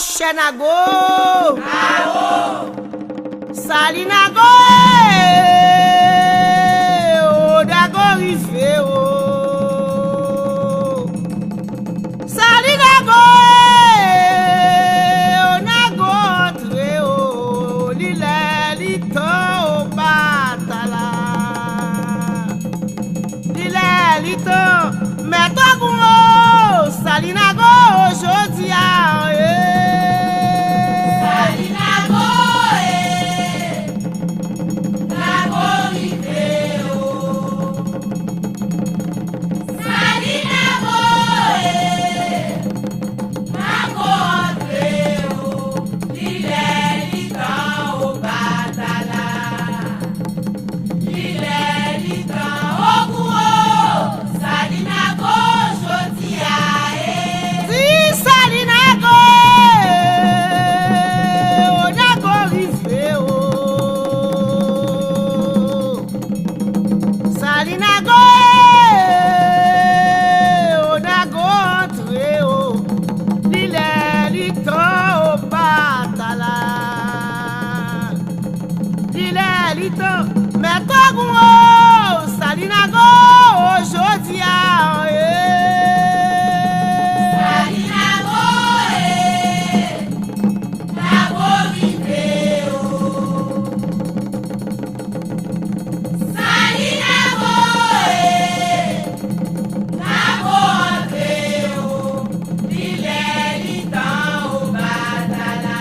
Haiti Nago. Sali Nago. Nago rive Sali Nago. Nago entre lile lito batala. Lile lito meto Sali Nago aujourd'hui Sali Nago Nago rive Sali Nago Nago entre lile litan batala lile litan oku Sali Nago aujourd'hui Sali Nago. Nago rive Sali Nago. Nago entre lile litan batala. Lile litan meto Sali Nago aujourd'hui Sali Nago Nago rive Sali Nago Nago entre lile litan batala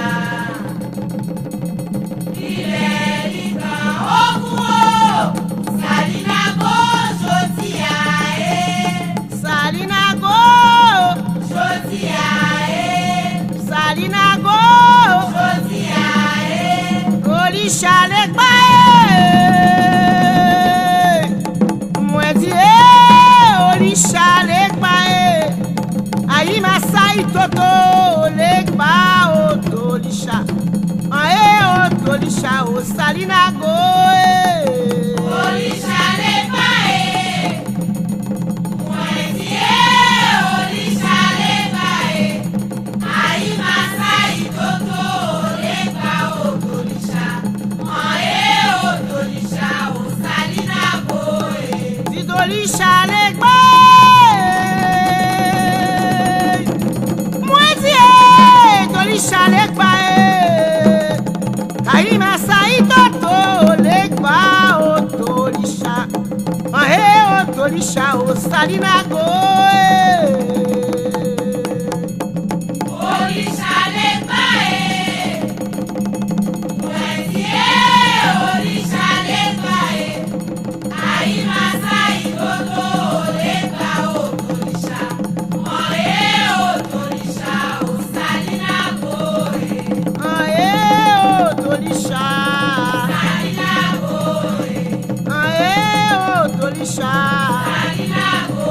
lile litan oku Sali Nago aujourd'hui Sali Nago. aujourd'hui Sali Nago. aujourd'hui Oli chale moi die oli chale ayi masai toto legba otolisha otolisha o Sali Nago Olisha le pae, mwenzie olisha le pae, ayi masai toto legba otolisha, otolisha o Sali Nago Olisha legba moi die olisha legba ayi masai toto legba otolisha otolisha o Sali Nago Olisha le pae, mwenzie olisha le pae, ayi masai toto legba otolisha, otolisha o Sali Nago otolisha Sali Nago otolisha Sali Nago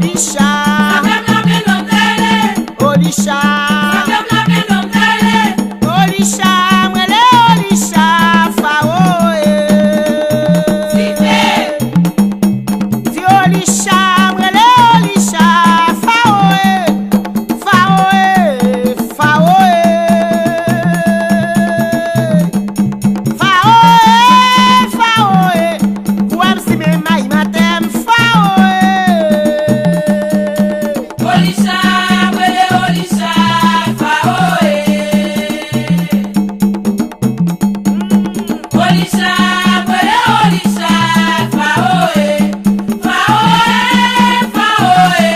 Olisha, Olisha, Olisha, mwele Olisha, faoe. Ti Olisha, mwele Olisha, faoe, faoe, faoe. Faoe, faoe, kouem si me may matem, faoe. Olisha, wele Olisha, faoe. Olisha, wele Olisha, faoe. Faoe, faoe.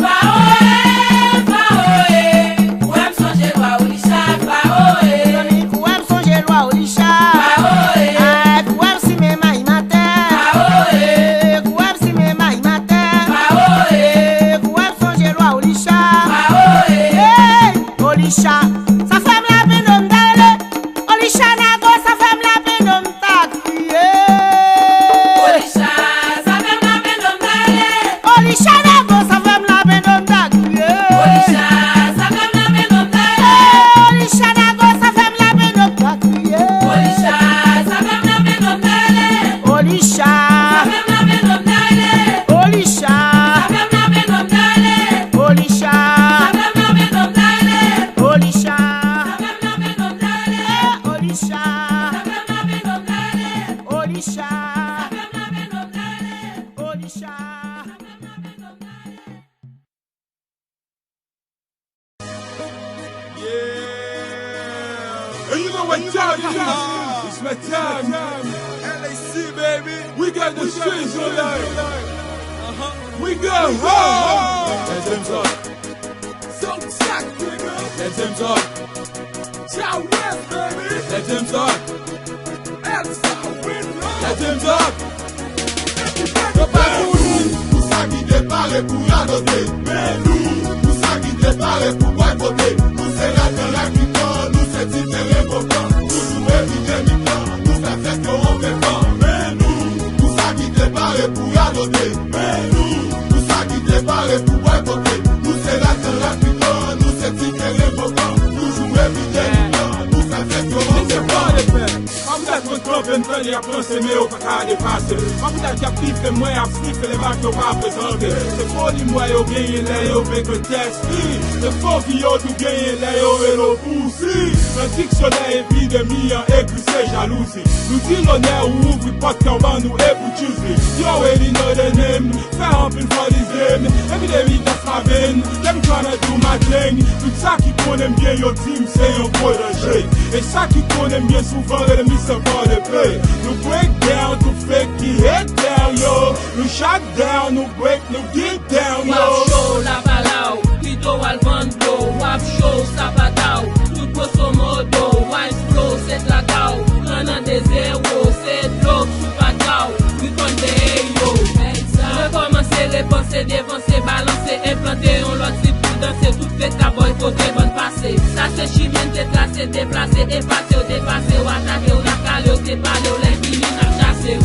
Faoe, faoe. Kouem sonje lwa Olisha, faoe. Kouem sonje lwa Olisha, Faoe. kouem si me may matem, Faoe. kouem si me may matem, Faoe. kouem sonje lwa Olisha. Faoe. Hey, Olisha, sa fem la penom dale, Olisha nago, sa fem la penom tak kriye. Olisha, sa fem la penom dale. Olisha nago, sa fem la penom tak kriye. Olisha, sa fem la penom dale. Olisha nago, sa fem la penom tak kriye. Olisha, sa fem la penom dale. Olisha, Sa fem la penom dale. Olisha, Sa fem la penom dale. Olisha, Sa fem la penom dale. Olisha, Sa fem la penom dale. Olisha, Sa fem la penom dale. Olisha, Sa fem la penom dale. Olisha. Yeah. And you know what time it is? It's my time. LAC, baby. We got the streets alive. We go home. Let them talk. So tight, nigga. Let them talk. Ciao West, baby. Let them talk. Let them talk. Nous ça qui déparé pour adopter. Mais nous ça qui déparé pour boycotter. Nous c'est la terre qui prend, nous c'est différent important. Nous jouons épidémiquement, nous ça fait qu'on fait pas. Mais nous ça qui déparé pour adopter. Mais nous ça qui déparé pour boycotter. Nous c'est la terre qui prend, nous c'est différent important. Nous jouons épidémiquement, nous ça fait qu'on fait pas. Camping plenty à penser, mais au caca dépassé. Pas pour ta captive, moi, à sniffer les bacs qu'on va présenter. C'est faux, dis-moi, yo, gagner là, yo, avec un test. C'est faux, qui yo, tout gagner là, yo, et l'eau poussi. Un dictionnaire épidémie, en écrit, c'est jalousie. Nous dit l'honneur, ou ouvre pas de camban, nous, et pour tuer. You already know the name. Fais un peu for this game. Epidémie, that's my vein. Let me tryna do my thing. Tout ça qui connaît bien, yo, team, c'est un protégé. Et ça qui connaît bien, souvent, l'ennemi, c'est pas de play. Nous break down, nous fake the head down, yo. Nous shut down, nous break, nous get down, yo. Wap show la balao, Tito Alvando, wap show sapatao, tout grosso modo, wine flow, c'est la cao, canan de zéro, c'est drogue, soupatao, we con de yo. Recommencer les pensées, dévancer, balancer, implanter, on l'autre si pour danser, tout fait ta boy, côté bonne passé. Ça c'est chimène, déplacer, déplacer, effacer, dépasser, ou attaquer, ou la caler, ou t'es parler, ou l'infini, n'a chassé.